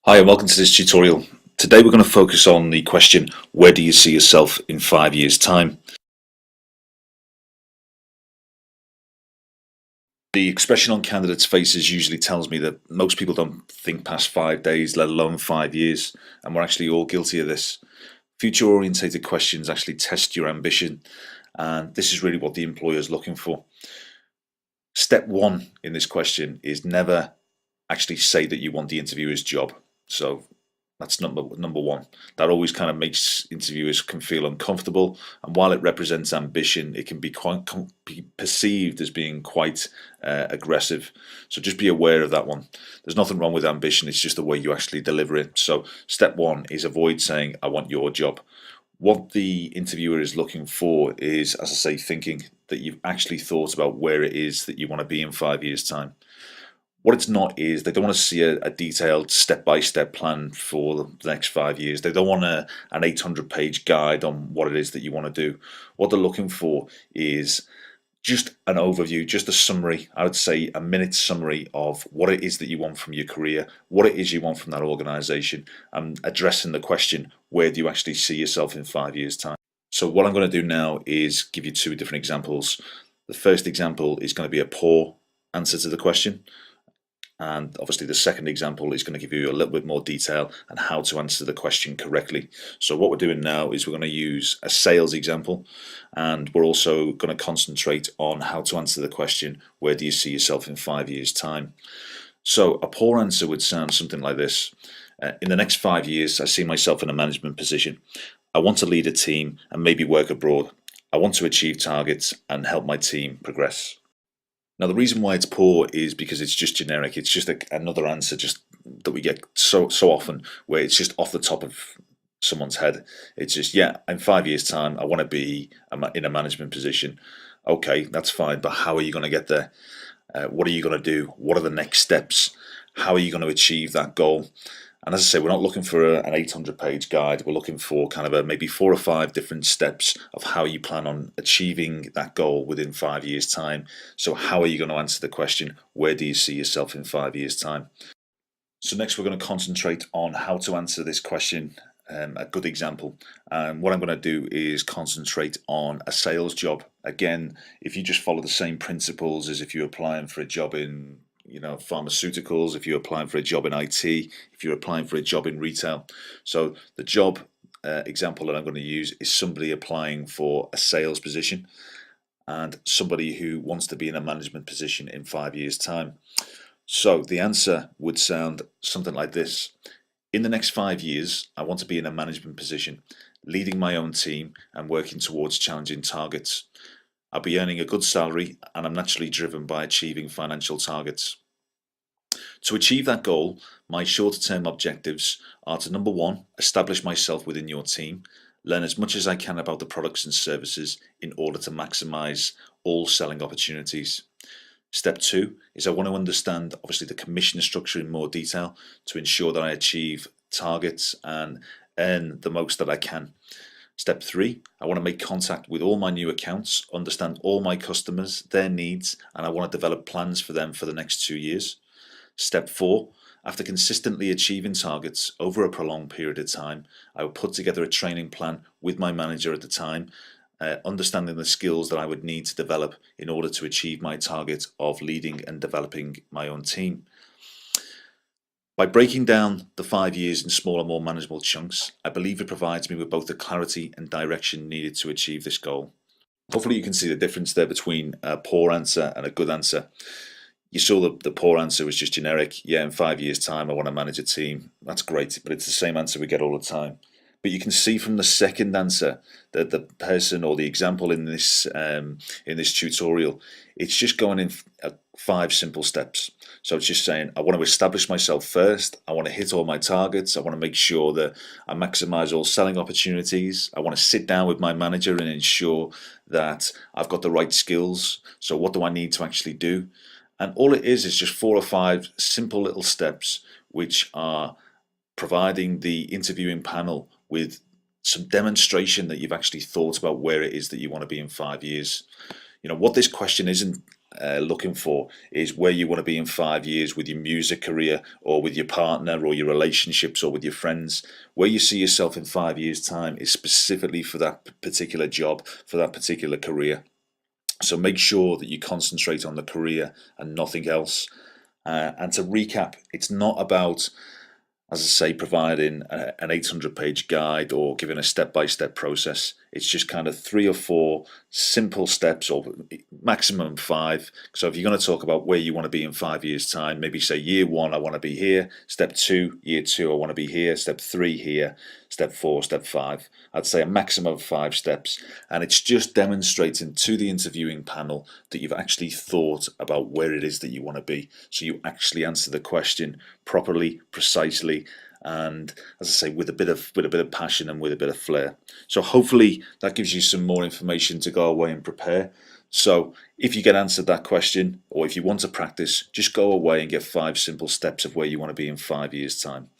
Hi and welcome to this tutorial. Today we're going to focus on the question, where do you see yourself in 5 years' time? The expression on candidates' faces usually tells me that most people don't think past 5 days, let alone 5 years, and we're actually all guilty of this. Future-orientated questions actually test your ambition, and this is really what the employer is looking for. Step one in this question is never actually say that you want the interviewer's job. So that's number one. That always kind of makes interviewers can feel uncomfortable, and while it represents ambition, it can be be perceived as being quite aggressive. So just be aware of that one. There's nothing wrong with ambition; it's just the way you actually deliver it. So step one is avoid saying "I want your job." What the interviewer is looking for is, as I say, thinking that you've actually thought about where it is that you want to be in 5 years' time. What it's not is they don't want to see a detailed step-by-step plan for the next 5 years. They don't want an 800-page guide on what it is that you want to do. What they're looking for is just an overview, just a summary. I would say a minute summary of what it is that you want from your career, what it is you want from that organization, and addressing the question, where do you actually see yourself in 5 years' time? So what I'm going to do now is give you two different examples. The first example is going to be a poor answer to the question. And obviously the second example is going to give you a little bit more detail on how to answer the question correctly. So what we're doing now is we're going to use a sales example, and we're also going to concentrate on how to answer the question, where do you see yourself in 5 years' time? So a poor answer would sound something like this. In the next 5 years, I see myself in a management position. I want to lead a team and maybe work abroad. I want to achieve targets and help my team progress. Now, the reason why it's poor is because it's just generic. It's just another answer just that we get so often, where it's just off the top of someone's head. It's just, yeah, in 5 years' time, I want to be in a management position. Okay, that's fine, but how are you going to get there? What are you going to do? What are the next steps? How are you going to achieve that goal? And as I say, we're not looking for an 800-page guide. We're looking for kind of maybe 4 or 5 different steps of how you plan on achieving that goal within 5 years' time. So how are you going to answer the question, where do you see yourself in 5 years' time? So next we're going to concentrate on how to answer this question, a good example. And what I'm going to do is concentrate on a sales job. Again, if you just follow the same principles as if you're applying for a job in pharmaceuticals, if you're applying for a job in IT, if you're applying for a job in retail. So the job example that I'm going to use is somebody applying for a sales position and somebody who wants to be in a management position in 5 years' time. So the answer would sound something like this. In the next 5 years, I want to be in a management position, leading my own team and working towards challenging targets. I'll be earning a good salary, and I'm naturally driven by achieving financial targets. To achieve that goal, my shorter term objectives are to, number one, establish myself within your team, learn as much as I can about the products and services in order to maximize all selling opportunities. Step two is I want to understand obviously the commission structure in more detail to ensure that I achieve targets and earn the most that I can. Step three, I want to make contact with all my new accounts, understand all my customers, their needs, and I want to develop plans for them for the next 2 years. Step four, after consistently achieving targets over a prolonged period of time, I will put together a training plan with my manager at the time, understanding the skills that I would need to develop in order to achieve my target of leading and developing my own team. By breaking down the 5 years in smaller, more manageable chunks, I believe it provides me with both the clarity and direction needed to achieve this goal. Hopefully you can see the difference there between a poor answer and a good answer. You saw the poor answer was just generic. Yeah, in 5 years' time, I want to manage a team. That's great, but it's the same answer we get all the time. But you can see from the second answer that the person or the example in this tutorial, it's just going in 5 simple steps. So it's just saying, I want to establish myself first. I want to hit all my targets. I want to make sure that I maximize all selling opportunities. I want to sit down with my manager and ensure that I've got the right skills. So what do I need to actually do? And all it is just 4 or 5 simple little steps which are providing the interviewing panel with some demonstration that you've actually thought about where it is that you want to be in 5 years. What this question isn't looking for is where you want to be in 5 years with your music career, or with your partner, or your relationships, or with your friends. Where you see yourself in 5 years' time is specifically for that particular job, for that particular career. So make sure that you concentrate on the career and nothing else. And to recap, it's not about, as I say, providing an 800-page guide or giving a step-by-step process. It's just kind of 3 or 4 simple steps, or maximum 5. So if you're going to talk about where you want to be in 5 years' time, maybe say year 1, I want to be here. Step 2, year 2, I want to be here. Step 3, here. Step 4, step 5. I'd say a maximum of 5 steps. And it's just demonstrating to the interviewing panel that you've actually thought about where it is that you want to be. So you actually answer the question properly, precisely, and, as I say, with a bit of passion and with a bit of flair. So hopefully that gives you some more information to go away and prepare. So if you get answered that question, or if you want to practice, just go away and get 5 simple steps of where you want to be in 5 years' time.